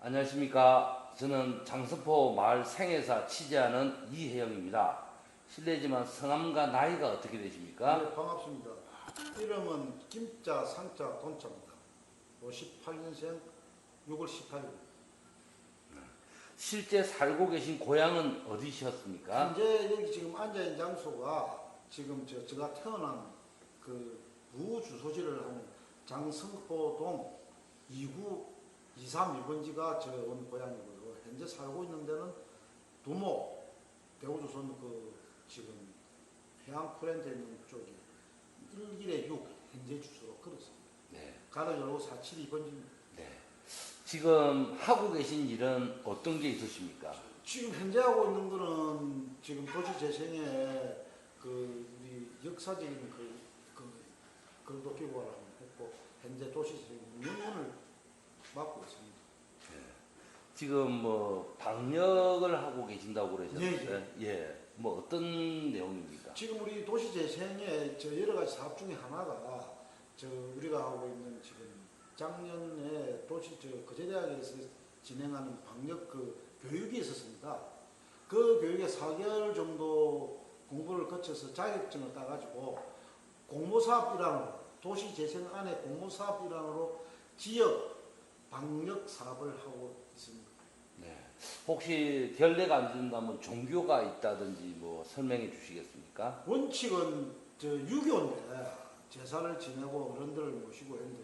안녕하십니까. 저는 장서포 마을 생애사 취재하는 이혜영입니다. 실례지만 성함과 나이가 어떻게 되십니까? 네, 반갑습니다. 이름은 김자, 상자, 돈자입니다. 58년생 6월 18일. 실제 살고 계신 고향은 어디셨습니까? 현재 여기 지금 앉아있는 장소가 지금 제가 태어난 그 무주소지를 하는 장성포동 2구 231번지가 저 온 고향이고요. 현재 살고 있는 데는 두모 대우조선 그 지금 해양 프렌드 있는 쪽이 1길에 6 현재 주소로 그렇습니다. 네. 가로 열고 472번지입니다. 네. 지금 하고 계신 일은 어떤 게 있으십니까? 지금 현재 하고 있는 거는 지금 도시 재생에 그 우리 역사적인 그것도 기부하라고 했고 현재 도시 재생 운영을 맡고 있습니다. 지금 뭐 방역을 하고 계신다고 그러셨는데, 예, 예. 뭐 어떤 내용입니까? 지금 우리 도시 재생에 저 여러 가지 사업 중에 하나가 저 우리가 하고 있는 지금 작년에 도시 저 거제대학에서 진행하는 방역 그 교육이 있었습니다. 그 교육에 4개월 정도 공부를 거쳐서 자격증을 따가지고 공모사업 일환으로 도시 재생 안에 공모사업 일환으로 지역 방역 사업을 하고 있습니다. 네. 혹시 결례가 안 된다면 종교가 있다든지 뭐 설명해 주시겠습니까? 원칙은 저 유교인데 제사를 지내고 어른들을 모시고 했는데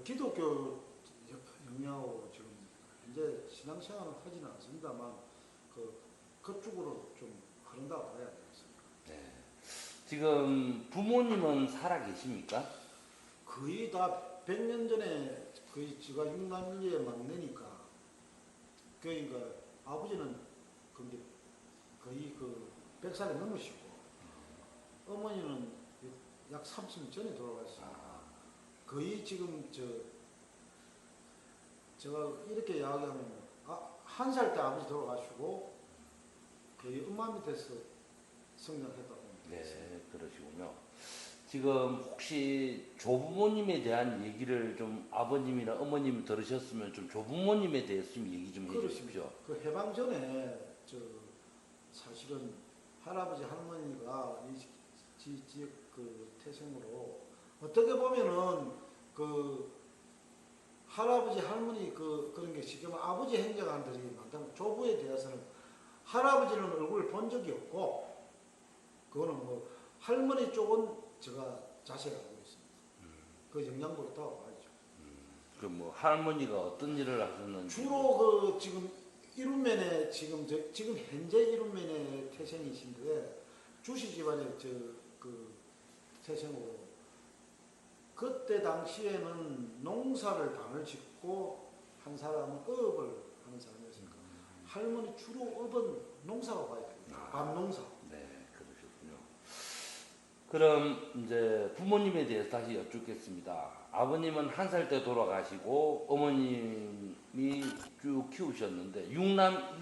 기독교 영향으로 지금 현재 신앙생활은 하지는 않습니다만 그쪽으로 좀 흐른다고 봐야 되겠습니다. 네. 지금 부모님은 살아 계십니까? 거의 다 100년 전에 거의 제가 육남일녀의 막내니까 그러니까 아버지는 근데 거의 그 100살이 넘으시고 어머니는 약 30년 전에 돌아가셨습니다. 거의 지금 제가 이렇게 이야기하면 한 살 때 아버지 돌아가시고 거의 엄마 밑에서 성장했다고 네, 봅니다. 그러시군요. 지금 혹시 조부모님에 대한 얘기를 좀 아버님이나 어머님이 들으셨으면 좀 조부모님에 대해서 좀 얘기 좀 해주십시오. 그 해방 전에 사실은 할아버지 할머니가 이 지역 그 태생으로 어떻게 보면은 그 할아버지 할머니 그런 게 지금 아버지 행정관들이 많다면 조부에 대해서는 할아버지는 얼굴 본 적이 없고 그거는 뭐 할머니 쪽은 제가 자세히 알고 있습니다. 그 영향도 있다고 봐야죠. 그 뭐 할머니가 어떤 일을 하셨는지. 주로 그 지금 이룸면에 지금 현재 이룸면에 태생이신데 주시 집안의 그 태생으로 그때 당시에는 농사를 반을 짓고 한 사람은 업을 하는 사람이었으니까 할머니 주로 업은 농사가 봐야 됩니다. 밤농사. 네, 그러셨군요. 그럼 이제 부모님에 대해서 다시 여쭙겠습니다. 아버님은 한 살 때 돌아가시고 어머님이 쭉 키우셨는데 육남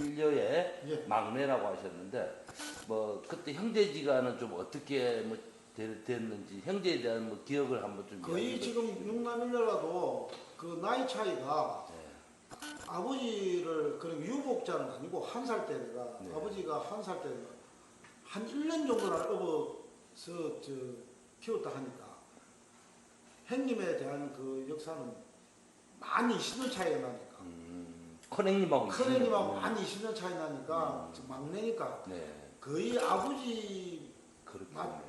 일녀의 예. 막내라고 하셨는데 뭐 그때 형제지간은 좀 어떻게 뭐 됐는지 형제에 대한 뭐 기억을 한번 좀 거의 이야기해 지금 주십시오. 육남일녀라도 그 나이 차이가 네. 아버지를 그런 유복자는 아니고 한 살 때 내가 네. 아버지가 한 살 때 한 1년 정도를 업어서 키웠다 하니까 형님에 대한 그 역사는 많이 20년 차이가 나니까 큰형님하고 큰형님하고 많이 20년 차이 나니까 막내니까 네, 거의 그렇군요.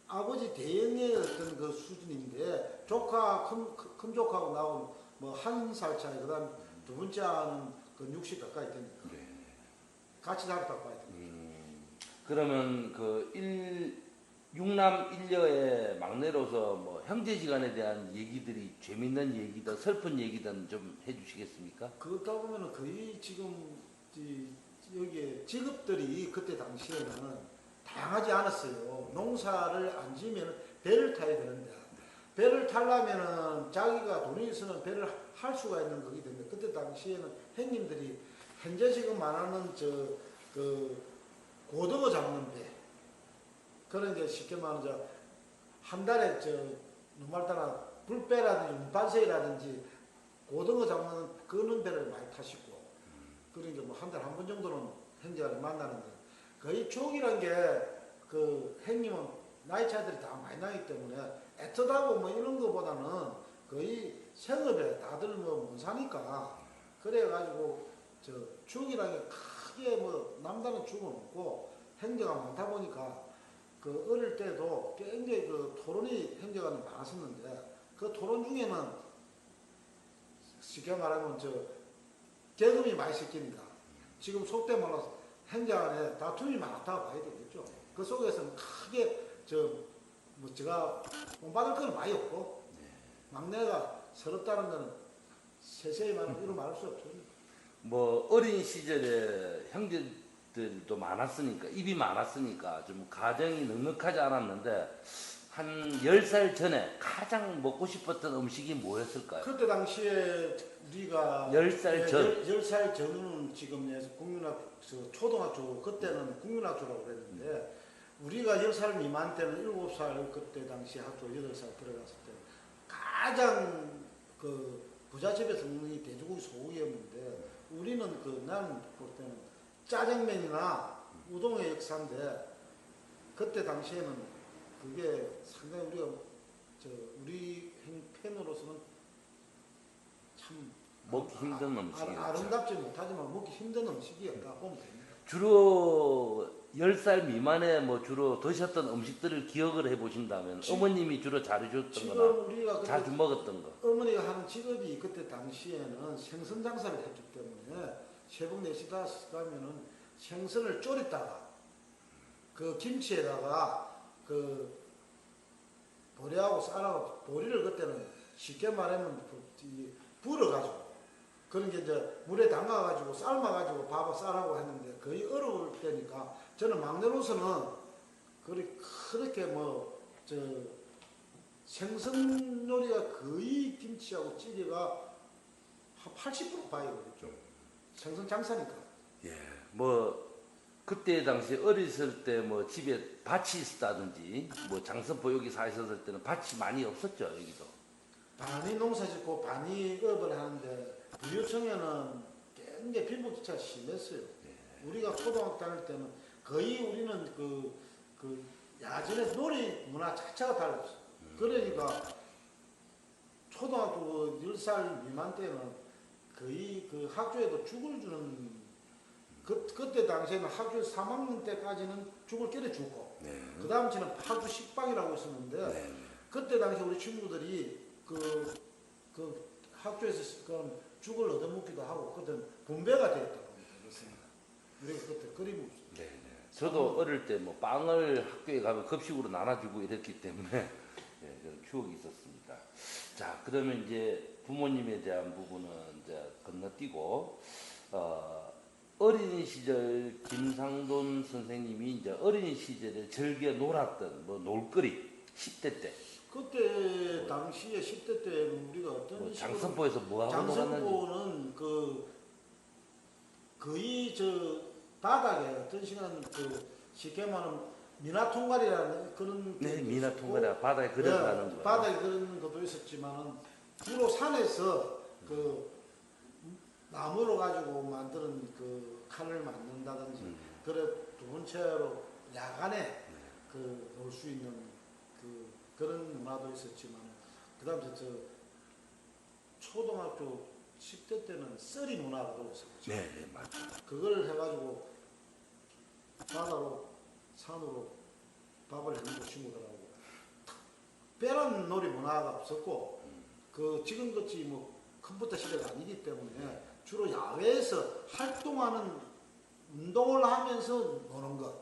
아버지 대형의 어떤 그 수준인데 조카 큰 조카하고 나하고 뭐 한 살 차이 그다음 두 번째는 그 60 가까이 되니까 네. 같이 자랐다고 봐야 됩니다. 그러면 육남 일녀의 막내로서 뭐 형제지간에 대한 얘기들이 재밌는 얘기든 슬픈 얘기든 좀 해주시겠습니까? 그렇다 보면은 거의 지금 여기에 직업들이 그때 당시에는 다양하지 않았어요. 농사를 안 지으면 배를 타야 되는데 배를 타려면은 자기가 돈이 있으면 배를 할 수가 있는 거기 때문에 그때 당시에는 형님들이 현재 지금 말하는 고등어 잡는 배 그런 게 쉽게 말하면 한 달에 누말 따라 불배라든지 운반세라든지 고등어 잡는 그런 배를 많이 타시고 그러니까 뭐 한 달에 한 번 정도는 형제를 만나는데 거의 추억이란 게 그 형님은 나이 차이들이 다 많이 나기 때문에 애틋하고 뭐 이런 거보다는 거의 생업에 다들 뭐 못 사니까 그래가지고 저 추억이란 게 크게 뭐 남다른 추억은 없고 형제가 많다 보니까 그 어릴 때도 굉장히 그 토론이 형제가 많았었는데 그 토론 중에는 쉽게 말하면 저 계급이 많이 섞입니다. 지금 속된 말로 형제 간에 다툼이 많았다고 봐야 되겠죠. 그 속에서는 크게 뭐 제가 본받을 건 많이 없고 막내가 서럽다는 거는 세세히 말하면 이루 말할 수 없죠. 뭐 어린 시절에 형제들도 많았으니까 입이 많았으니까 좀 가정이 넉넉하지 않았는데 한 10살 전에 가장 먹고 싶었던 음식이 뭐였을까요? 그때 당시에 우리가 10살 전. 10살 전은 지금 국민학 초등학교 그때는 국민학교라고 그랬는데 우리가 10살 미만 때는 7살 그때 당시 학교 8살 들어갔을 때 가장 그 부잣집에서 먹는 게 돼지고기 소고기였는데 우리는 나는 볼 때는 짜장면이나 우동의 역사인데 그때 당시에는 그게 상당히 우리가 우리 팬으로서는 참 먹기 힘든 음식이었죠. 아름답지 못하지만 먹기 힘든 음식이었다 보면 됩니다. 주로 10살 미만에 뭐 주로 드셨던 음식들을 기억을 해보신다면 어머님이 주로 잘해줬던 지금 거나 우리가 자주 먹었던 거. 어머니가 하는 직업이 그때 당시에는 생선 장사를 했기 때문에 새벽 4시 5시 가면은 생선을 졸였다가 그 김치에다가 그 보리하고 쌀하고 보리를 그때는 쉽게 말하면 불어가지고 그런 게 이제 물에 담가가지고 삶아가지고 밥하고 쌀하고 했는데 거의 어려울 때니까 저는 막내로서는 그렇게 생선 요리가 거의 김치하고 찌개가 한 80% 봐야 되겠죠. 생선 장사니까. 예, 뭐 그때 당시 어렸을 때 뭐 집에 밭이 있었다든지 뭐 장선포 여기 사 있었을 때는 밭이 많이 없었죠 여기도. 반이 농사 짓고 반이 업을 하는데 부유청에는 굉장히 빈부격차가 심했어요. 우리가 초등학교 다닐 때는 거의 우리는 그 야전에 놀이 문화 자체가 달랐어요. 그러니까 초등학교 10살 미만 때는 거의 그 학교에도 죽을 주는 그때 당시에는 학교 3학년 때까지는 죽을 끓여주고 그 다음 주는 학교 식빵이라고 있었는데 그때 당시 우리 친구들이 그 학교에서 죽을 얻어먹기도 하고 그때 분배가 되었다고 그랬습니다. 우리가 그때 그림이 네, 저도 어릴 때 뭐 빵을 학교에 가면 급식으로 나눠주고 이랬기 때문에 예, 그런 추억이 있었습니다. 자, 그러면 이제 부모님에 대한 부분은 이제 건너뛰고 어린 시절 김상돈 선생님이 이제 어린 시절에 즐겨 놀았던 뭐 놀거리 10대 때. 그때 당시에 10대 때는 우리가 어떤 뭐 식으로 장선포에서 뭐 하고 놀았는지. 장선포는 거의 바닥에 어떤 시간 쉽게 말하면 미나통갈이라는 그런 네, 것도 미나통갈이 있었고, 바다에 그려서 하는 거예요. 바닥에 그런 것도 있었지만은 주로 산에서 나무로 가지고 만드는 칼을 만든다든지 그래 두 번째로 야간에 놀 수 있는 그런 문화도 있었지만 그다음에 초등학교 10대 때는 썰이 문화가 있었죠. 네, 네, 맞습니다. 그걸 해가지고 바다로 산으로 밥을 해먹고 친구들하고 특별한 놀이 문화가 없었고 지금 같이 뭐 컴퓨터 시대가 아니기 때문에 주로 야외에서 활동하는 운동을 하면서 노는 것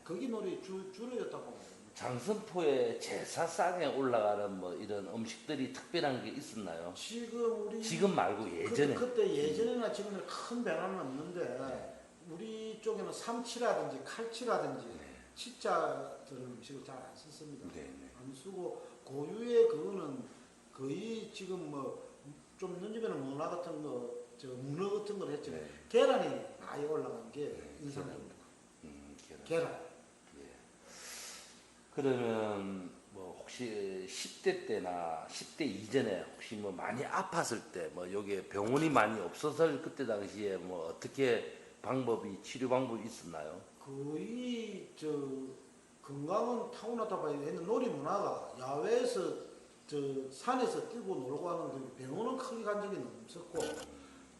거기 놀이 주로였다고 봅니다. 장선포에 제사상에 올라가는 뭐 이런 음식들이 특별한 게 있었나요? 지금 말고 예전에. 그때 예전이나 지금은 큰 변화는 없는데 우리 쪽에는 삼치라든지 칼치라든지 치자들은 음식을 잘 안 썼습니다. 안 쓰고 고유의 그거는 거의 지금 뭐 좀 늦으면 문화 같은 거, 문어 같은 걸 했지만 계란이 많이 올라간 게 인상적입니다. 계란. 그러면 뭐 혹시 10대 때나 10대 이전에 혹시 뭐 많이 아팠을 때 뭐 여기에 병원이 많이 없어서 그때 당시에 뭐 어떻게 치료 방법이 있었나요? 거의 건강은 타고나다 봐야 되는 놀이 문화가 야외에서 산에서 뛰고 놀고 하는 그 병원은 크게 간 적이 없었고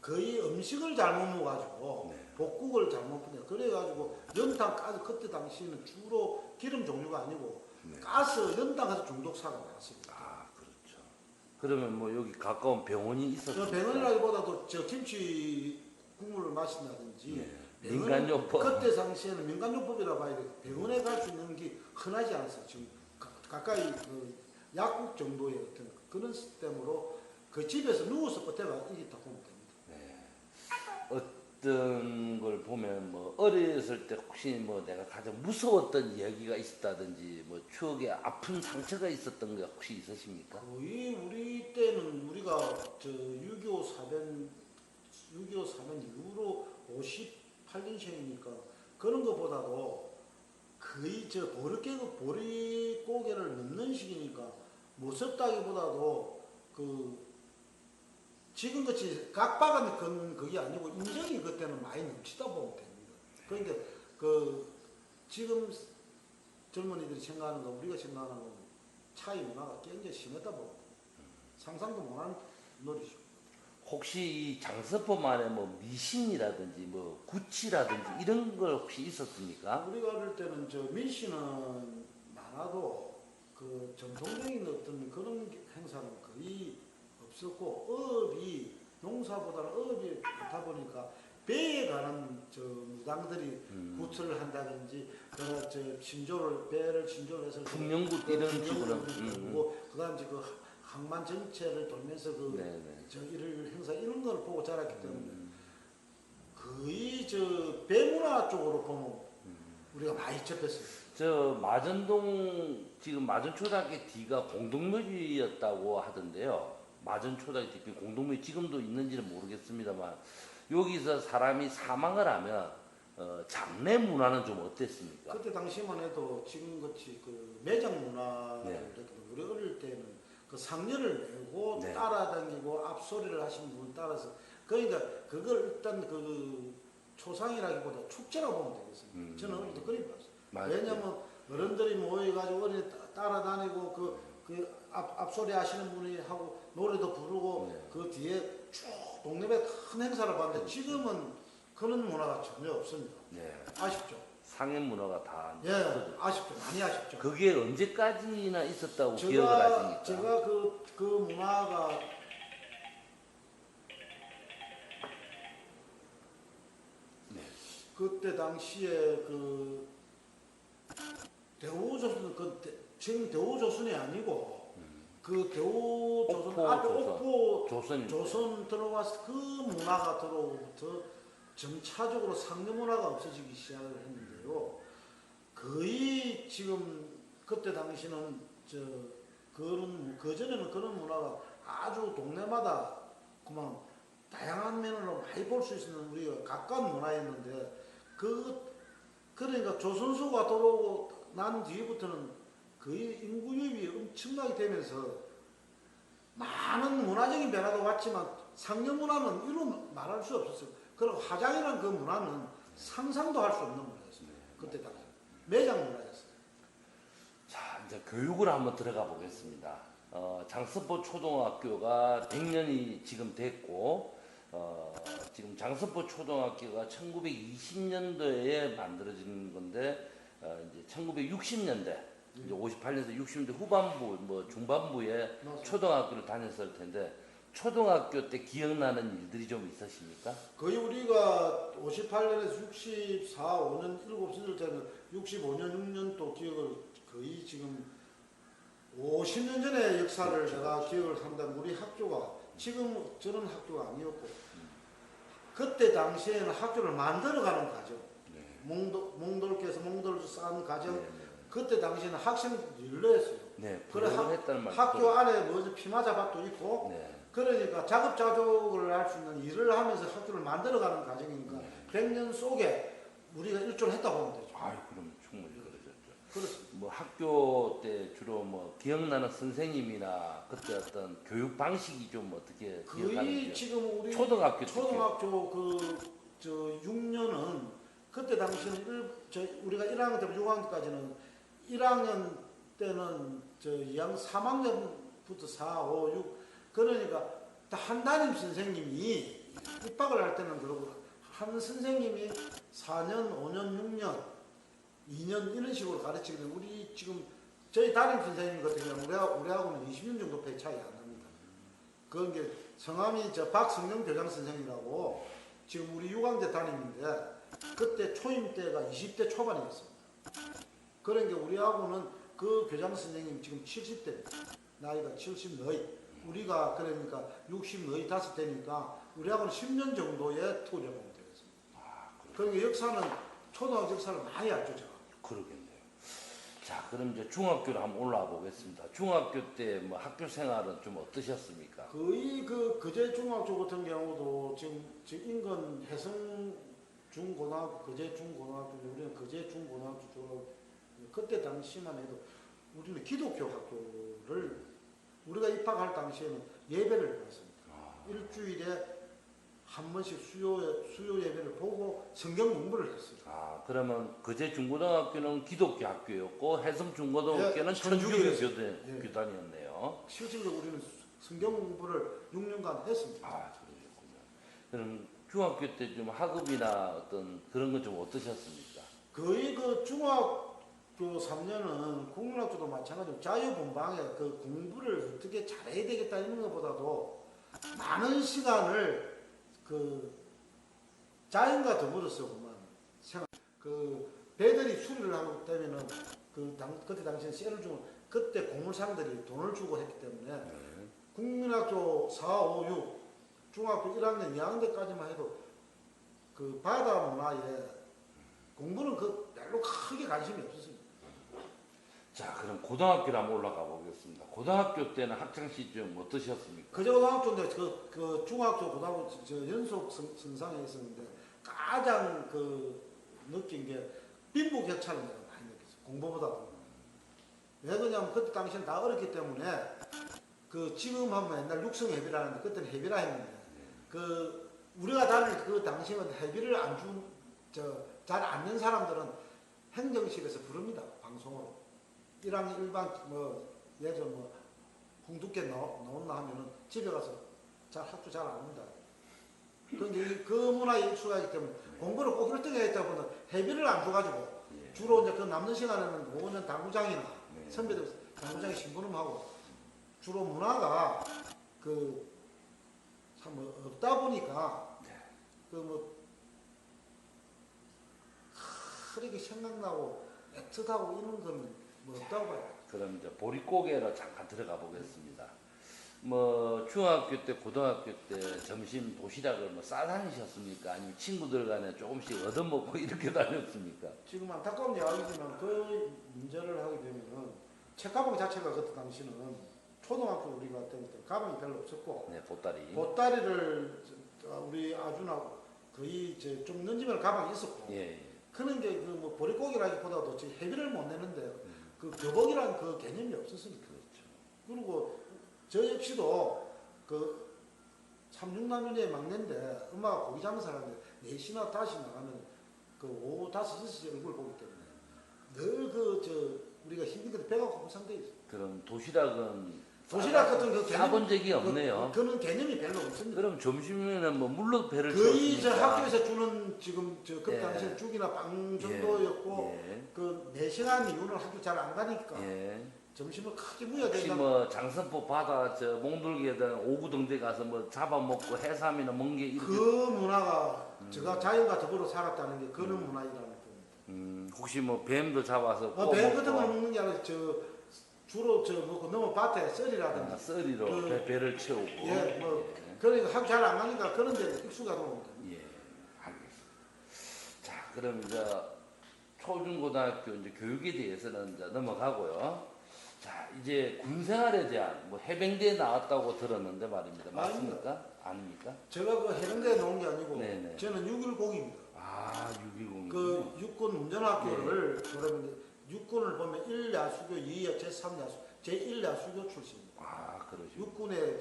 거의 음식을 잘못 먹어가지고 네. 복국을 잘못 먹냐 그래가지고 연탄가스 그때 당시에는 주로 기름 종류가 아니고 네. 가스 연탄가스 중독사가 많았습니다. 아, 그렇죠. 그러면 뭐 여기 가까운 병원이 저 있었어요? 병원이라기보다도 저 김치 국물을 마신다든지 네. 병원은 민간요법. 그때 당시에는 민간요법이라 봐야 돼. 병원에 갈 수 있는 게 흔하지 않았어요. 지금 가까이 그 약국 정도의 어떤 그런 시스템으로 그 집에서 누워서 버텨가 이겼다 보면 됩니다. 네. 어떤 걸 보면 뭐 어렸을 때 혹시 뭐 내가 가장 무서웠던 이야기가 있었다든지 뭐 추억에 아픈 상처가 있었던 게 혹시 있으십니까? 거의 우리 때는 우리가 6.25 사변 이후로 58년생이니까 그런 것보다도 거의 보릿고개를 넘는 시기니까 무섭다기보다도 지금같이 각박한 그게 아니고 인정이 그때는 많이 넘치다 보면 됩니다. 그러니까 지금 젊은이들이 생각하는 거 우리가 생각하는 거 차이 문화가 굉장히 심하다 보면 상상도 못하는 놀이죠. 혹시 이 장서포만의 뭐 미신이라든지 뭐 구치라든지 이런 걸 혹시 있었습니까? 우리가 어릴 때는 민씨는 많아도 그 전통적인 어떤 그런 행사는 거의 없었고 농사보다는 어업이 많다 보니까 배에 관한 무당들이 구출을 한다든지 배를 신조를 해서 풍령굿 이런 식으로. 그다음 항만 전체를 돌면서 네네. 일을 행사 이런 걸 보고 자랐기 때문에 거의 배문화 쪽으로 보면 우리가 많이 접했어요. 저 마전동 지금 마전초등학교 뒤가 공동묘지였다고 하던데요. 마전초등학교 뒤 공동묘지 지금도 있는지는 모르겠습니다만 여기서 사람이 사망을 하면 장례 문화는 좀 어땠습니까? 그때 당시만 해도 지금같이 매장 문화를 네. 이렇게 우리 어릴 때는 상렬을 내고 네. 따라다니고 앞소리를 하신 분 따라서 그러니까 그걸 일단 초상이라기보다 축제라고 보면 되겠습니다. 저는 어릴 때 그리 봤어요. 맞아요. 왜냐면 어른들이 모여가지고 어린이 따라다니고 앞소리 하시는 분이 하고 노래도 부르고 네. 그 뒤에 쭉 동네에 큰 행사를 봤는데 지금은 그런 문화가 전혀 없습니다. 네. 아쉽죠? 상해 문화가 다 예, 없어졌죠. 아쉽죠. 많이 아쉽죠. 그게 언제까지나 있었다고 기억을 하십니까? 제가 그 문화가 네. 그때 당시에 대우조선 지금 대우조선이 아니고 대우조선 옥포 앞에 조선. 옥포 조선입니다. 조선 들어와서 그 문화가 들어오고부터 점차적으로 상여 문화가 없어지기 시작을 했는데요. 거의 지금 그때 당시는 그전에는 그런 문화가 아주 동네마다 그만 다양한 면으로 많이 볼 수 있는 우리가 가까운 문화였는데 그러니까 조선소가 들어오고 난 뒤부터는 거의 인구 유입이 엄청나게 되면서 많은 문화적인 변화도 왔지만 상여 문화는 이루 말할 수 없었어요. 그리고 화장이라는 그 문화는 상상도 할 수 없는 문화였습니다. 그때 당시 매장 문화였어요. 자, 이제 교육을 한번 들어가 보겠습니다. 장서포 초등학교가 100년이 지금 됐고, 지금 장서포 초등학교가 1920년도에 만들어진 건데, 이제 1960년대, 이제 58년에서 60년대 후반부, 뭐 중반부에 맞습니다. 초등학교를 다녔을 텐데, 초등학교 때 기억나는 일들이 좀 있으십니까? 거의 우리가 58년에서 64, 5년, 7살 때는 65년, 6년 또 기억을 거의 지금 50년 전의 역사를 그렇죠. 내가 기억을 한다면 우리 학교가 지금 저런 학교가 아니었고 그때 당시에는 학교를 만들어가는 과정 네. 몽돌께서 몽돌을 쌓은 과정 네, 네. 그때 당시에는 학생 연로했어요. 네, 그래 했다는 말. 학교 안에 피마자밭도 있고 네. 그러니까 자급자족을 할 수 있는 일을 하면서 학교를 만들어가는 과정이니까 네. 100년 속에 우리가 일조를 했다고 보면 되죠. 아유, 그럼 충분히 그러셨죠. 그렇습니다. 뭐 학교 때 주로 뭐 기억나는 선생님이나 그때 어떤 교육 방식이 좀 어떻게 거의 기억하는지요? 지금 우리 초등학교 때 초등학교 저 6년은 그때 당시는 우리가 1학년 때부터 6학년까지는 1학년 때는 저 2학년 3학년부터 4, 5, 6 그러니까 다 한 담임 선생님이 입학을 할 때는 그러고 한 선생님이 4년, 5년, 6년, 2년 이런 식으로 가르치거든요. 우리 지금 저희 담임 선생님 같은 경우는 우리하고는 20년 정도 배 차이 안 납니다. 그건 게 성함이 저 박성영 교장 선생이라고 지금 우리 6학년 담임인데 그때 초임 때가 20대 초반이었습니다. 그러니까 우리하고는 그 교장 선생님 지금 70대 나이가 70 너희 우리가 그러니까 60 너희 5대니까 우리하고는 10년 정도의 토력이 되겠습니다. 그러니까 역사는 초등학교 역사를 많이 알죠. 제가. 그러겠네요. 자, 그럼 이제 중학교로 한번 올라와 보겠습니다. 중학교 때 뭐 학교 생활은 좀 어떠셨습니까? 거의 거제 중학교 같은 경우도 지금 인근 해성 중고등학교, 거제 중고등학교, 우리는 거제 중고등학교 졸업. 그때 당시만 해도 우리는 기독교 학교를 우리가 입학할 당시에는 예배를 받습니다. 일주일에 한 번씩 수요 예배를 보고 성경 공부를 했어요. 아, 그러면 거제 중고등학교는 기독교 학교였고 해성 중고등학교는 예, 천주교 천주교였어요. 교단이었네요. 실질적으로 우리는 성경 공부를 6년간 했습니다. 아, 그러셨군요. 그럼 중학교 때 좀 학업이나 어떤 그런 건 좀 어떠셨습니까? 거의 그 중학교 3년은 국민학교도 마찬가지로 자유분방에 그 공부를 어떻게 잘해야 되겠다 이런 것보다도 많은 시간을 그 자연과 더불어서 그만 생각. 그 배들이 수리를 하고 때면은 그때 당시에 쇠를 주고 그때 고물상들이 돈을 주고 했기 때문에 국민학교 4, 5, 6 중학교 1학년 2학년 때까지만 해도 그 바다 문화에 공부는 그 별로 크게 관심이 없었습니다. 자, 그럼 고등학교로 한번 올라가 보겠습니다. 고등학교 때는 학창 시절 어떠셨습니까? 그저 고등학교인데 그 중학교 고등학교 저 연속 선상에 있었는데 가장 그 느낀 게 빈부격차를 내가 많이 느꼈어요. 공부보다도. 왜 그러냐면 그때 당시엔 다 어렸기 때문에 그 지금 하면 옛날 육성 회비라는데 그때는 회비라 했는데 그 우리가 다닐 그 당시에는 회비를 잘 안는 사람들은 행정실에서 부릅니다. 방송으로. 1학년 일반 뭐 예를 들어 뭐 홍두깨 나온다 하면은 집에 가서 학교 잘 안 온다. 그런데 그 문화에 익숙하기 때문에 공부를 꼭 1등 해야겠다 보면 회비를 안 줘가지고 주로 이제 그 남는 시간에는 오면 당구장이나 선배들 당구장에 심부름하고 주로 문화가 그 참 뭐 없다 보니까 그 뭐 그렇게 생각나고 애틋하고 이런 거는 뭐 없다고 봐요. 그럼 이제 보릿고개로 잠깐 들어가 보겠습니다. 뭐 중학교 때, 고등학교 때 점심 도시락을 뭐 싸다니셨습니까? 아니면 친구들 간에 조금씩 얻어먹고 이렇게 다녔습니까? 지금 안타까운 이야기지만 그 문제를 하게 되면은 책가방 자체가 그때 당시는 초등학교 우리가 때는 가방이 별로 없었고 네, 보따리. 보따리를 우리 아주나 거의 이제 좀 늦으면 가방이 있었고 예, 예. 그런 게 그 뭐 보릿고기라기보다도 지금 회비를 못 내는데 그 교복이라는 그 개념이 없었으니까 그렇죠. 그리고 저 역시도 그 36남녀의 막내인데 엄마가 고기 장사하는데 4시나 5시 나가면 그 오후 5, 6시 얼굴 보기 때문에 늘 우리가 힘든 데 배가 고픈 상태에 있어요. 그럼 도시락은 도시락 같은 그 개념 싸본 적이 없네요. 그런 개념이 별로 없습니다. 그럼 점심에는 뭐 물로 배를 거의 저 채웠으니까. 학교에서 주는 지금 그 예. 당시에 죽이나 빵 정도였고 예. 그 4시간 이후는 학교 잘 안 가니까 예. 점심을 크게 무야 혹시 된다. 뭐 장선포 바다 저 몽돌기에다 오구동대 가서 뭐 잡아먹고 해삼이나 멍게 이렇게 그 문화가 제가 자연과 더불어 살았다는 게 그런 문화이라는 겁니다. 혹시 뭐 뱀도 잡아서 배 같은 걸 먹는 게 아니라 주로 뭐 너무 밭에 썰이라든지 썰이로 그- 배를 채우고 예, 뭐 그러니까 학교 잘 안 가니까 그런 데 익숙하다 보니까. 예, 알겠습니다. 자, 그럼 이제 초중고등학교 이제 교육에 대해서는 이제 넘어가고요. 자, 이제 군생활에 대한 뭐 해병대에 나왔다고 들었는데 말입니다. 맞습니까? 아닙니까? 제가 그 해병대에 나온 게 아니고 네네. 저는 610입니다. 아, 610. 그 육군 운전학교를 졸업했는데 육군을 보면 1야수교, 2야, 제3야수, 제1야수교 출신입니다. 아, 그러시고. 육군의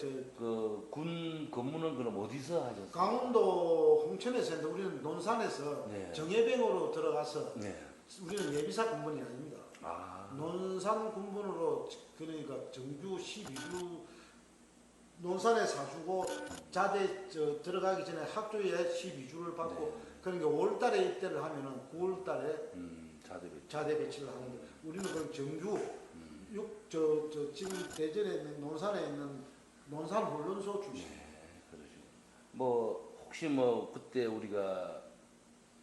군 근무는 그럼 어디서 하셨어요? 강원도 홍천에서 했는데 우리는 논산에서 네. 정예병으로 들어가서 네. 우리는 예비사 군번이 아닙니다. 아, 논산 군번으로 그러니까 정규 12주 논산에 사주고 자대 들어가기 전에 학교에 12주를 받고 네. 그러니까 5월달에 입대를 하면은 9월달에 자대배. 자대 배치를 하는데 우리는 그 정규 지금 대전에 있는 논산에 있는 논산 훈련소 출신. 네, 그러시고. 뭐 혹시 뭐 그때 우리가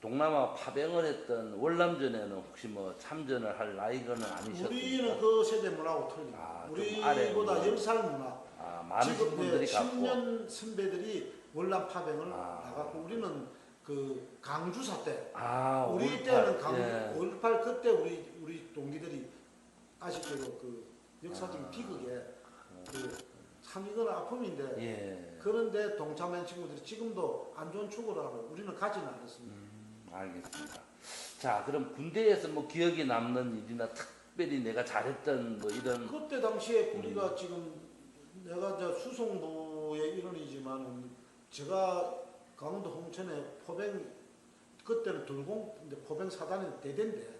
동남아 파병을 했던 월남전에는 혹시 뭐 참전을 할 나이가는 아니셨습니까? 우리는 그 세대 문화하고 틀립니다. 아, 좀 아래 우리보다 문화. 10살 문화. 아, 많으신 지금 분들이 갔고. 10년 선배들이 월남 파병을 아. 나갔고 우리는 그 강주사 때 아, 우리 5.18. 때는 예. 5.18 그때 우리 동기들이 아직도 그 역사적인 비극에 참 이건 아픔인데 예. 그런데 동참한 친구들이 지금도 안 좋은 추구를 하고 우리는 가지는 않았습니다. 알겠습니다. 자, 그럼 군대에서 뭐 기억에 남는 일이나 특별히 내가 잘했던 뭐 이런 그때 당시에 우리가 지금 내가 저 수송부의 일원이지만 제가 강원도 홍천에 포병 그때는 돌공인데 포병 사단의 대대인데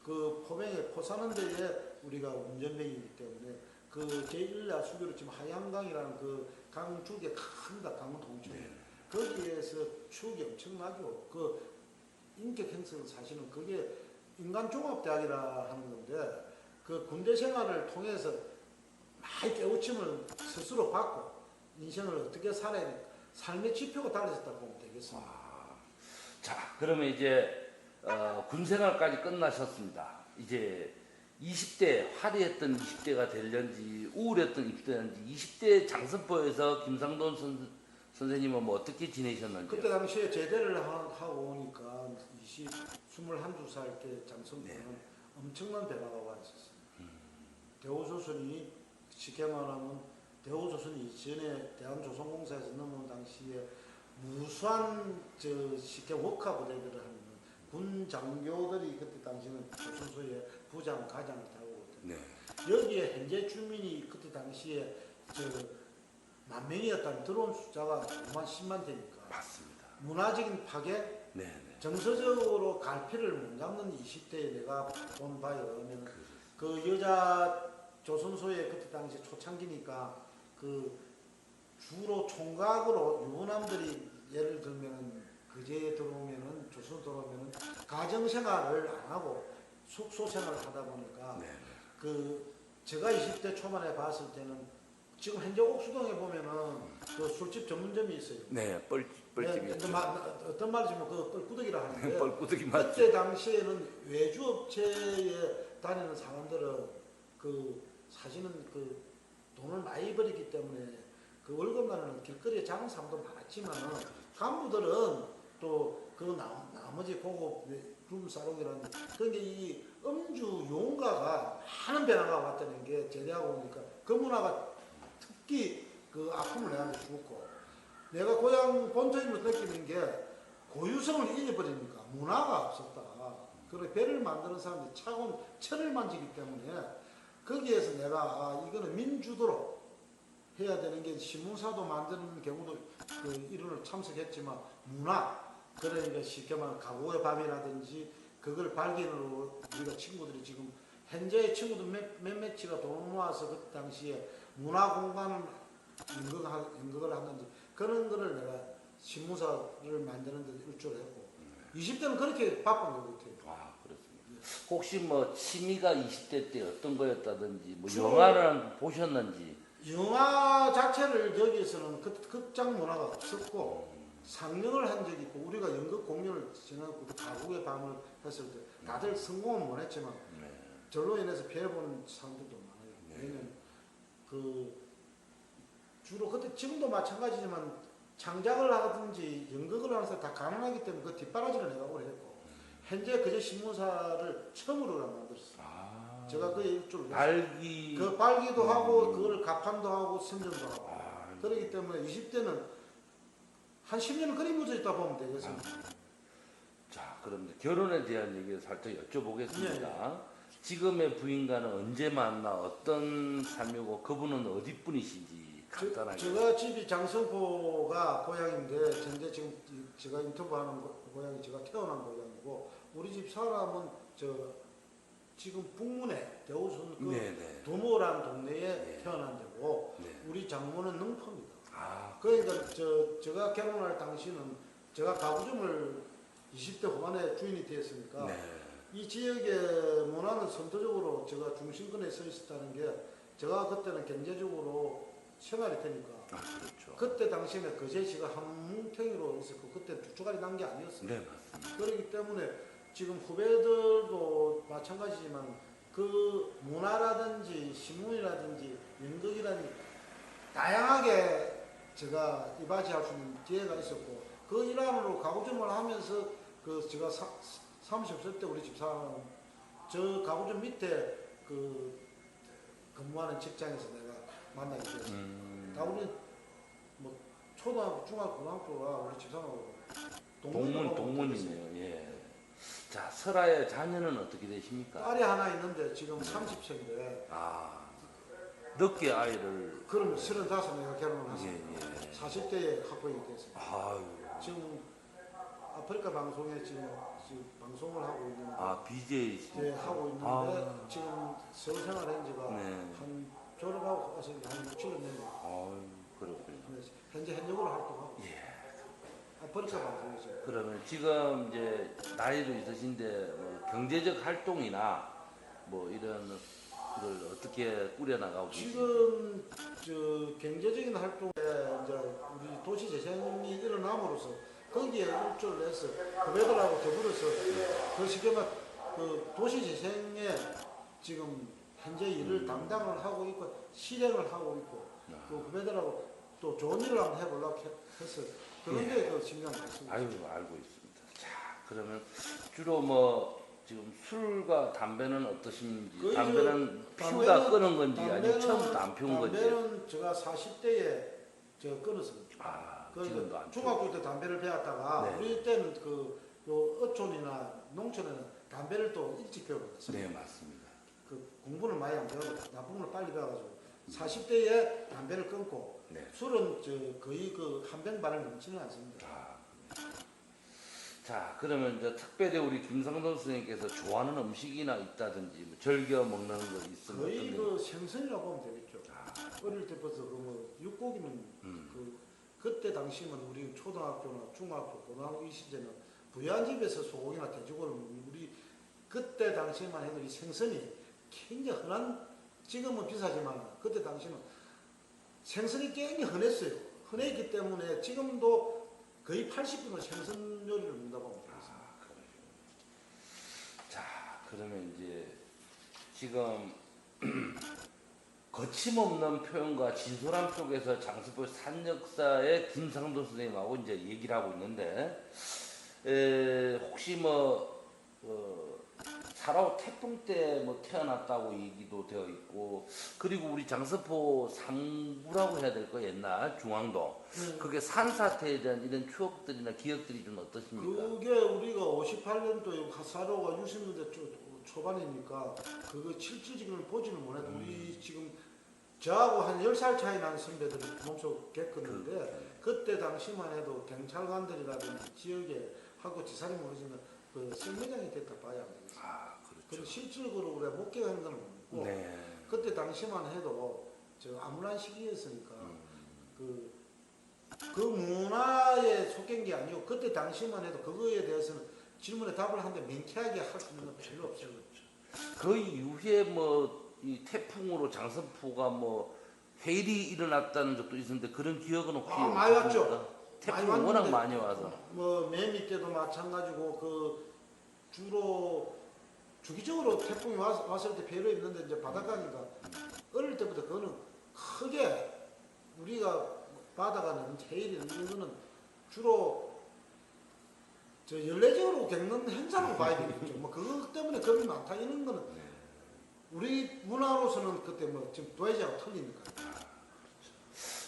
그 포병에 포사는 데에 우리가 운전병이기 때문에 그 제1야 수교로 지금 하양강이라는 그 강줄기가 큽니다. 강원도 홍천에. 네. 거기에서 추억이 엄청나죠. 그 인격 행성을 사실은 그게 인간종합대학이라 하는 건데 그 군대 생활을 통해서 많이 깨우침을 스스로 받고 인생을 어떻게 살아야 될까 삶의 지표가 달라졌다고 보면 되겠습니다. 자, 그러면 이제 군 생활까지 끝나셨습니다. 이제 20대 화려했던 20대가 될런지 우울했던 20대인지 20대 장선포에서 김상돈 선생님은 뭐 어떻게 지내셨는지? 그때 당시에 제대를 하고 오니까 22살 때 장성포는 네. 엄청난 변화가 와 있었어요. 대우조선이 쉽게 말하면 대우조선이 이전에 대한조선공사에서 넘어온 당시에 무수한 쉽게 워카 부대들을 하는 군 장교들이 그때 당시는 조선소의 부장, 가장을 다루고 있거든요. 네. 여기에 현재 주민이 그때 당시에 10,000명이었다면 들어온 숫자가 5만 10만 되니까 맞습니다. 문화적인 파괴, 네, 네. 정서적으로 갈피를 못 잡는 20대에 내가 본 바에 의하면 그 여자 조선소에 그때 당시 초창기니까 그 주로 총각으로 유부남들이 예를 들면은 그제 들어오면은 조선 들어오면은 가정 생활을 안 하고 숙소 생활을 하다 보니까 네. 그 제가 20대 초반에 봤을 때는 지금 현재 옥수동에 보면은 그 술집 전문점이 있어요. 네, 뻘집이 네, 어떤 말이지만 그 뻘구덕이라 하는데 뻘구덕이 맞죠. 그때 당시에는 외주업체에 다니는 사람들은 그 사실은 그 돈을 많이 벌었기 때문에 그 월급 나는 길거리에 작은 사람도 많았지만은 간부들은 또 그 나머지 고급 룸사롱이라는 그러니까 이 음주 용가가 많은 변화가 왔다는 게 제대하고 오니까 그 문화가 특히 그 아픔을 내한테 주었고 내가 고향 본토임을 느끼는 게 고유성을 잃어버리니까 문화가 없었다. 그리고 배를 만드는 사람들이 차가운 철을 만지기 때문에 거기에서 내가 이거는 민주도로 해야 되는 게 신문사도 만드는 경우도 그 이론을 참석했지만 문화 그러니까 쉽게 말하면 가구의 밤이라든지 그걸 발견으로 우리가 친구들이 지금 현재의 친구들 몇몇이가 돈을 모아서 그 당시에 문화 공간을 연극을 하는지 그런 거를 내가 신문사를 만드는 데 일조를 했고 20대는 그렇게 바쁜 것 같아요. 아, 그렇습니다. 혹시 뭐 취미가 20대 때 어떤 거였다든지 뭐 주로- 영화를 보셨는지? 영화 자체를 여기에서는 극장 문화가 없었고 상영을 한 적이 있고 우리가 연극 공연을 지나고 가국의 밤을 했을 때 다들 성공은 못 했지만 네. 절로 인해서 피해 보는 사람들도 많아요. 네. 왜냐면 그 주로 그때 지금도 마찬가지지만 창작을 하든지 연극을 하는 사람 다 가난하기 때문에 그 뒷바라지를 내가 오래 했고 현재 그제 신문사를 처음으로 만들었어요. 아, 제가 그 일주를 발기. 그 빨기도 하고 그걸 가판도 하고 선전도 하고 아, 그렇기 때문에 20대는 한 10년은 그리 묻어 있다 보면 되겠습니다. 자, 그럼 이제 결혼에 대한 얘기를 살짝 여쭤보겠습니다. 지금의 부인과는 언제 만나 어떤 삶이고 그분은 어디 분이신지 간단하게. 제가 집이 장성포가 고향인데 현재 지금 제가 인터뷰하는 고향이 제가 태어난 고향이고 우리 집 사람은 지금 북문에 대우순 그 네네. 도모라는 동네에 네. 태어난 데고 네. 우리 장모는 능포입니다. 아, 그러니까 제가 결혼할 당시는 제가 가구점을 20대 후반에 주인이 되었으니까 네. 이 지역의 문화는 선도적으로 제가 중심권에 서 있었다는 게 제가 그때는 경제적으로 생활이 되니까 아, 그렇죠. 그때 당시에는 거제시가 한 뭉탱이로 있었고 그때 두 주가리 난 게 아니었어요. 네, 맞습니다. 그렇기 때문에 지금 후배들도 마찬가지지만 그 문화라든지 신문이라든지 연극이라든지 다양하게 제가 이바지할 수 있는 기회가 있었고 그 일환으로 가구점을 하면서 그 제가 사무실 없을 때 우리 집사람 저 가구점 밑에 그 근무하는 직장에서 내가 만나게 됐어요. 다 우리 뭐 초등학교, 중학교, 고등학교가 우리 집사람하고 동문이네요. 예. 자, 설아의 자녀는 어떻게 되십니까? 딸이 하나 있는데 지금 30세인데 아, 늦게 아이를. 그럼 35 내가 결혼을 예, 했습니다. 예. 40대에 학부형이 됐습니다. 아유. 지금 아프리카 방송에 지금 방송을 하고 있는데 아, BJ. 예, 하고 있는데 아. 지금 서울 생활한 지가 네. 한 졸업하고 와서 한 6, 7년 됐네요. 아유, 그렇군요. 현재 현역으로 활동하고 예. 아프리카 방송에서 그러면 지금 이제 나이도 있으신데 뭐 경제적 활동이나 뭐 이런 걸 어떻게 꾸려나가고 계십니까? 지금 저 경제적인 활동에 이제 우리 도시 재생이 일어남으로써 거기에 일조를 해서 후배들하고 더불어서 그 쉽게 말그 도시 재생에 지금 현재 일을 담당을 하고 있고 실행을 하고 있고 그 후배들하고 또 좋은 일을 한번 해보려고 해서 그런 게 그 신경 많습니다. 아유, 알고 있습니다. 자, 그러면 주로 뭐 지금 술과 담배는 어떠신지, 거의 담배는 피우다 끊은 건지 아니면 처음부터 안 피운 건지. 담배는 제가 40대에 제가 끊었습니다. 아, 그 지금도 안 피우고. 중학교 때 담배를 배웠다가 네. 우리 때는 요 어촌이나 농촌에는 담배를 또 일찍 배워버렸어요. 네, 맞습니다. 그 공부는 많이 안 배우고 나쁜 걸 빨리 배워가지고 40대에 담배를 끊고 네. 술은 거의 그 한 병 반을 넘지는 않습니다. 아, 자, 그러면 이제 특별히 우리 김상돈 선생님께서 좋아하는 음식이나 있다든지 뭐 즐겨 먹는 거 있으면 거의 어떤 그 생선이라고 보면 되겠죠. 아, 어릴 때부터 그 육고기는 그때 당시면 우리 초등학교나 중학교, 고등학교 이 시절에는 부야집에서 소고기나 돼지고기를 먹는 우리 그때 당시만 해도 이 생선이 굉장히 흔한 지금은 비싸지만 그때 당시는 생선이 굉장히 흔했어요. 흔했기 때문에 지금도 거의 80분은 생선 요리를 먹는다고 하면 되겠습니다. 아, 그러시군요. 자, 그러면 이제 지금 거침없는 표현과 진솔한 속에서 장수포 산역사의 김상도 선생님하고 이제 얘기를 하고 있는데, 혹시 뭐, 사라오 태풍 때 뭐 태어났다고 얘기도 되어 있고, 그리고 우리 장수포 상구라고 해야 될 거 옛날 중앙동. 그게 산사태에 대한 이런 추억들이나 기억들이 좀 어떠십니까? 그게 우리가 58년도에 사로가 60년대 초반이니까 그거 실질적으로 보지는 못해도 우리 지금 저하고 한 10살 차이 나는 선배들이 몸속 겪었는데 그때 당시만 해도 경찰관들이라든지 지역에 하고 지사님 모시는 그 생매장이 됐다 봐야 되겠어요. 아, 그리고 그렇죠. 실질적으로 우리가 목격한 건 없고 네. 그때 당시만 해도 저 암울한 시기였으니까 그 문화에 속한 게 아니고 그때 당시만 해도 그거에 대해서는 질문에 답을 하는데 명쾌하게 할 수 있는 건 별로 없어요. 그 이후에 뭐 이 태풍으로 장선포가 뭐 해일이 일어났다는 적도 있었는데 그런 기억은 혹시 많이 왔죠. 없으십니까? 태풍이 많이 워낙 왔는데 많이 와서. 뭐 매미 때도 마찬가지고 그 주로 주기적으로 태풍이 왔을 때 배로 있는데 이제 바닷가니까 어릴 때부터 그거는 크게 우리가 바다가는 해일이 있는 거는 주로 저 연례적으로 겪는 행사로 봐야 되겠죠. 뭐 그것 때문에 겁이 많다 이런 거는 우리 문화로서는 그때 뭐 지금 도해지하고 틀리니까.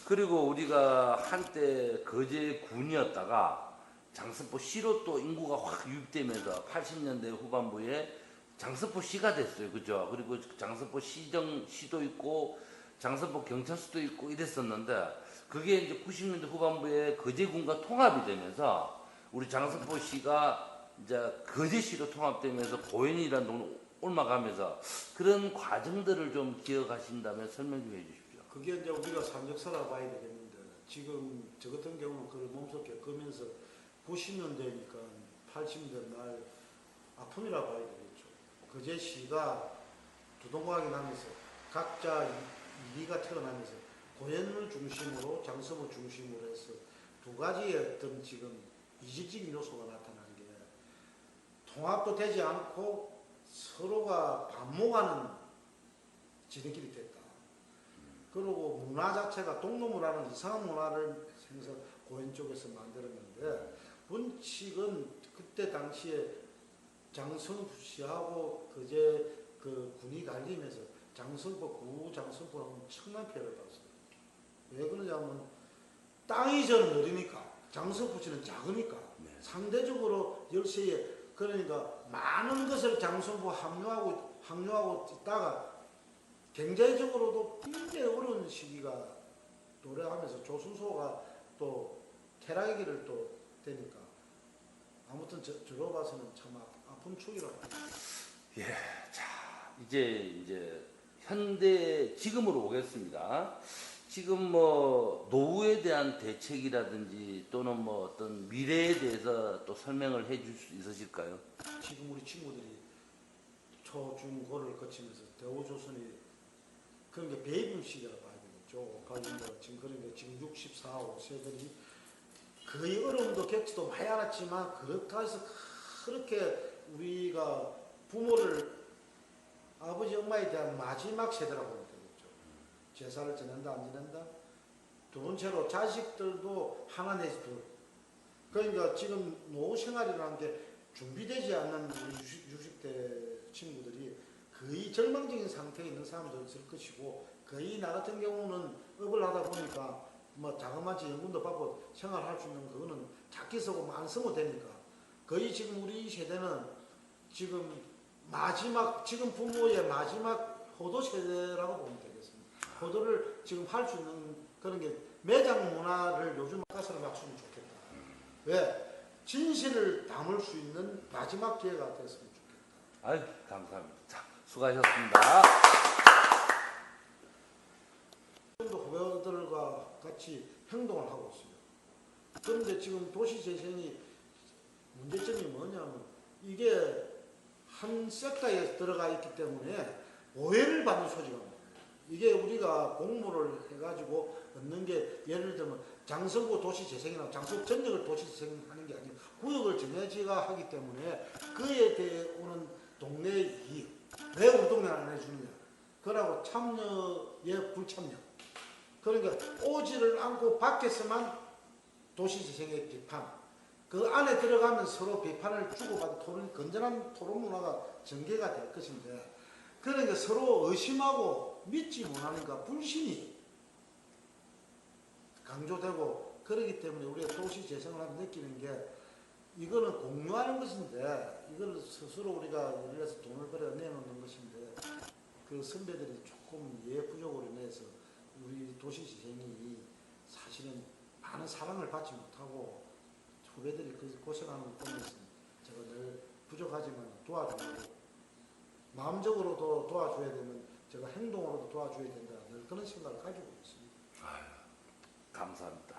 그리고 우리가 한때 거제 군이었다가 장선포 시로 또 인구가 확 유입되면서 80년대 후반부에 장서포 시가 됐어요. 그죠? 그리고 장서포 시도 있고 장서포 경찰서도 있고 이랬었는데 그게 이제 90년대 후반부에 거제군과 통합이 되면서 우리 장서포 시가 이제 거제시로 통합되면서 고현이라는 동네 옮아가면서 그런 과정들을 좀 기억하신다면 설명 좀 해주십시오. 그게 이제 우리가 산적사라 봐야 되겠는데 지금 저 같은 경우는 그걸 몸속에 끄면서 90년대니까 80년대 말 아픔이라 봐야 되겠죠. 거제시가 두동강이 나면서 각자 이리가 태어나면서 고현을 중심으로 장서구 중심으로 해서 두 가지의 어떤 지금 이질적인 요소가 나타난 게 통합도 되지 않고 서로가 반목하는 지름길이 됐다. 그리고 문화 자체가 동로문화는 이상한 문화를 생겨서 고현 쪽에서 만들었는데 원칙은 그때 당시에 장성시하고 그제 그 군이 갈리면서 장성포 구장성포는 엄청난 피해를 받았어요. 왜 그러냐면 땅이 저는 어리니까 장성포시는 작으니까 네. 상대적으로 열세에 그러니까 많은 것을 장성포 합류하고 있다가 경제적으로도 굉장히 어려운 시기가 도래하면서 조선소가 또 퇴락의 길을 또 되니까 아무튼 저로 봐서는 참 아픈 축이라고 예, 자 이제 현대 지금으로 오겠습니다. 지금 뭐 노후에 대한 대책이라든지 또는 뭐 어떤 미래에 대해서 또 설명을 해줄 수 있으실까요? 지금 우리 친구들이 초, 중, 고를 거치면서 대우조선이 그런 게 베이비 시기라고 봐야 되겠죠. 가령 지금 그런 게 지금 64, 5세들이 거의 어려움도 객지도 많이 알았지만 그렇다 해서 그렇게 우리가 부모를 아버지 엄마에 대한 마지막 세대라고 보면 되겠죠. 제사를 지낸다 안 지낸다. 두 번째로 자식들도 하나 내지 둘. 그러니까 지금 노후 생활이라는 게 준비되지 않는 우리 60대 친구들이 거의 절망적인 상태에 있는 사람도 있을 것이고 거의 나 같은 경우는 업을 하다 보니까 뭐 자그마치 연금도 받고 생활할 수 있는 그거는 작게 쓰고 많이 쓰면 되니까 거의 지금 우리 세대는 지금 마지막 지금 부모의 마지막 효도 세대라고 보면 되겠습니다. 효도를 지금 할 수 있는 그런 게 매장 문화를 요즘 가서는 맞추면 좋겠다. 왜? 진실을 담을 수 있는 마지막 기회가 됐으면 좋겠다. 아유 감사합니다. 자, 수고하셨습니다. 후배들과 같이 행동을 하고 있습니다. 그런데 지금 도시재생이 문제점이 뭐냐면 이게 한 섹터에 들어가 있기 때문에 오해를 받는 소지가 많아요. 이게 우리가 공모를 해가지고 얻는 게 예를 들면 장성구 도시재생이나 장성구 전역을 도시재생하는 게 아니고 구역을 정해지가 하기 때문에 그에 대해 오는 동네의 이익 왜 우리 동네는 안 해주느냐 그러고 참여에 불참여 그러니까 오지를 않고 밖에서만 도시재생의 비판 그 안에 들어가면 서로 비판을 주고받은 토론, 건전한 토론 문화가 전개가 될 것인데 그러니까 서로 의심하고 믿지 못하니까 불신이 강조되고 그러기 때문에 우리가 도시재생을 하면 느끼는 게 이거는 공유하는 것인데 이걸 스스로 우리가 예를 들어서 돈을 벌여 내놓는 것인데 그 선배들이 조금 이해 부족으로 인해서 우리 도시재생이 사실은 많은 사랑을 받지 못하고 후배들이 그 고생하는 걸 보면서 제가 늘 부족하지만 도와주고 마음적으로도 도와줘야 되면 제가 행동으로도 도와줘야 된다 늘 그런 생각을 가지고 있습니다. 아유, 감사합니다.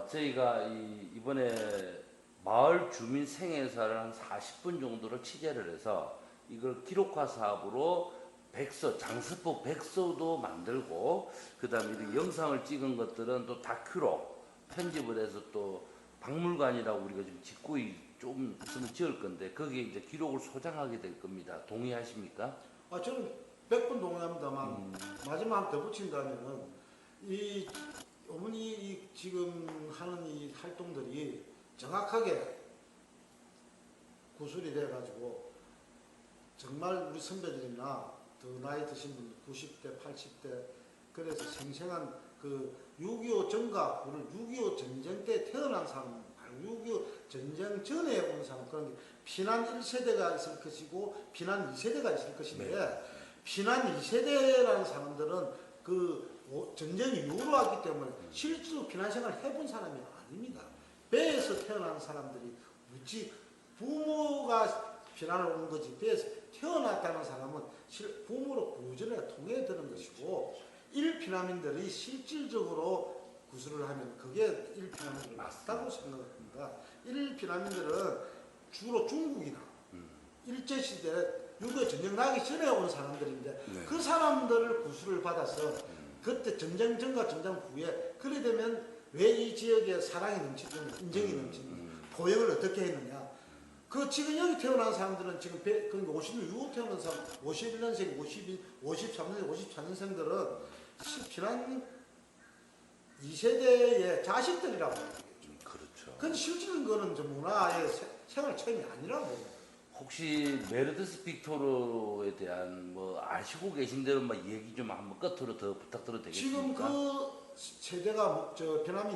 저희가 이번에 마을 주민 생애사를 한 40분 정도를 취재를 해서 이걸 기록화 사업으로 백서, 장서포 백서도 만들고 그 다음에 이렇게 영상을 찍은 것들은 또 다큐로 편집을 해서 또 박물관이라고 우리가 지금 짓고 좀 있으면 지을 건데 거기에 이제 기록을 소장하게 될 겁니다. 동의하십니까? 저는 100번 동의합니다만 마지막 더 붙인다면은 이 어머니 지금 하는 이 활동들이 정확하게 구술이 돼가지고 정말 우리 선배들이나 더 나이 드신 분 90대, 80대 그래서 생생한 그 6.25 정가, 6.25 전쟁 때 태어난 사람, 6.25 전쟁 전에 온 사람, 그런 게 피난 1세대가 있을 것이고 피난 2세대가 있을 것인데 네. 피난 2세대라는 사람들은 전쟁 이후로 왔기 때문에 실제로 피난 생활을 해본 사람이 아닙니다. 배에서 태어난 사람들이 무지 부모가 피난을 온 거지, 배에서 태어났다는 사람은 부모로 구전에 통해 드는 것이고, 일피난민들이 실질적으로 구술을 하면 그게 일피난민들 맞다고 생각합니다. 일피난민들은 주로 중국이나 일제시대 6.25 전쟁 나기 전에 온 사람들인데 네. 그 사람들을 구술을 받아서 그때 전쟁 전과 전쟁 후에 그래 되면 왜 이 지역에 사랑이 넘치는, 인정이 넘치는 포용을 어떻게 했느냐. 그 지금 여기 태어난 사람들은 지금 50년 이후 태어난 사람, 51년생, 53년, 54년생들은 피난 2세대의 자식들이라고 해요. 그렇죠. 근데 실질적인 거는 저 문화의 생활 체험이 아니라고. 혹시 메르드스 빅토르에 대한 뭐 아시고 계신 대로 막 얘기 좀 한번 끝으로 더 부탁드려도 되겠습니까? 지금 그 세대가 저 변함이